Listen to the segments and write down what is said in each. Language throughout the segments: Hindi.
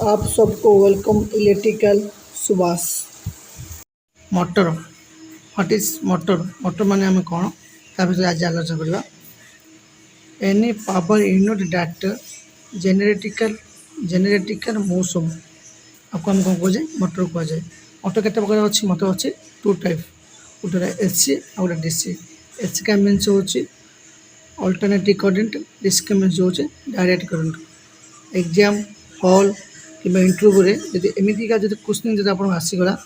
आप सबको welcome electrical Subhash. Motor what is motor motor माने आम कौन ता विषय आज आलोचना करवा। Any power unit that genetical motion आपको हम कौन कहे मोटर कहुए। मोटर केते प्रकार अच्छी मोटर अच्छी टू टाइप गोटे एसी और गोटे डीसी। एसी का मीन्स होची अल्टरनेटिव करंट, डीसी का मीन्स होची डायरेक्ट करंट। एग्जाम हॉल कि इंटरव्यू जब एमतीका जो क्वेश्चन जब आप आसीगला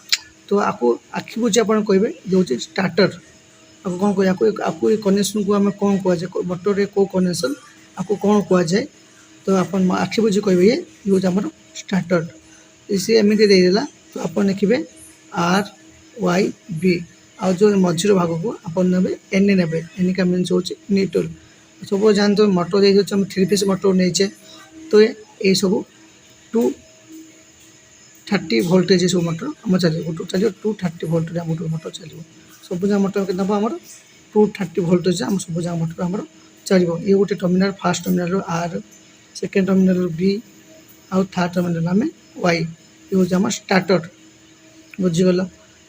तो आपको आखि बुझे आप कहे जो स्टार्टर आपको कौन कह आपको ये कनेक्शन को आम कौन कहुए मोटर कौ कनेक्शन आपको कौन कहुए तो आप आखि बुझे कहे ये हूँ आम स्टार्टर। सी एमती देदेला तो आप लिखे आर वाई बी आ जो मझीर भाग को आप ने एन ने एन का मीन्स हो न्यूट्रल। सब जानते मोटर दे थ्री फेज मोटर नहीं तो ये सब 230 वोल्टेज सब मोटर आम चलो 230 वोल्ट मोटर चलो सब जगह मोटर के आम 230 वोल्टेज आम सब जगह मोटर आम चलो। ये गोटे टर्मिनाल फास्ट टर्मिनाल आर, सेकेंड टर्मिनाल बी आउ थर्ड टर्मिनाल आम वाई। ये हूँ आम स्टार्टर बुझीगल।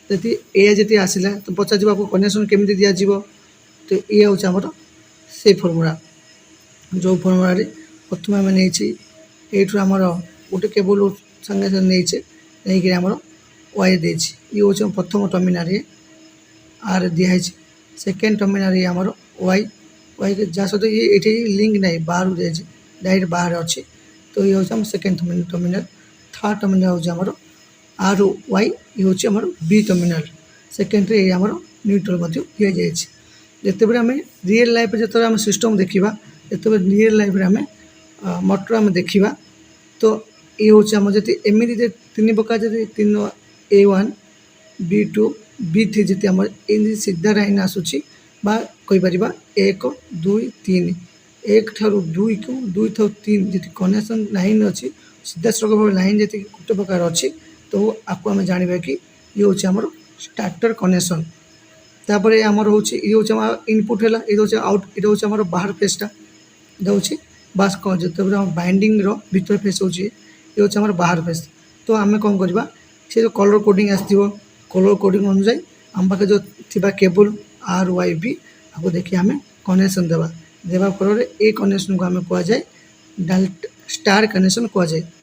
जी जी आसला तो पचार आपको कनेक्शन केमी दिज्व तो ये हूँ आमर से फर्मूला जो फर्मूला प्रथम आम नहीं ये आमर गोटे केबल संगे संगे नहीं आमर वाई दे ये हूँ प्रथम टर्मिनाल आर दिखाई। सेकेंड टर्मिनाल आमर वाई वाई जहाँ सहित ये लिंक ना बाहर दे डायरेक्ट बाहर अच्छी तो ये हूँ सेकेंड टर्मिनाल। थर्ड टर्मिनाल हूँ आमर आर वाई ये हूँ आमर बी टर्मिनाल। सेकेंड ये आमर न्यूट्रल दि जाए। जितेबाला आम रियल लाइफ जो आम सिस्टम देखा जो रियल लाइफ आम मोटर आम देखा तो ये हूँ आम जी एमती तीन प्रकार जी तीन A1 B2 B3 जी आम सीधा लाइन आसूची कहीपर 1 2 3 एक ठारू 2 को 2 ठारू 3 जी कनेक्शन लाइन अच्छी सीधा सड़क भाव लाइन जी गोटे प्रकार अच्छी तो आपको आम जाना कि ये हूँ आमर स्टार्टर कनेक्शन। तापर आमर हूँ ये हूँ आम इनपुट है ये हूँ आउट ये हूँ आम बाहर फेसटा दूसरी बास कौन जो बाइंडिंग भीतर फेस हो ये हूँ आम बाहर फेस तो आम कौन करवा से जो कलर कोडिंग आसो कलर कोडिंग अनुसार आम पाखे जो थी केबल आर वाई बी आपको देखिए आम कनेक्शन देवा फल ये कनेक्शन को आम कहुए डायरेक्ट स्टार कनेक्शन कहुए।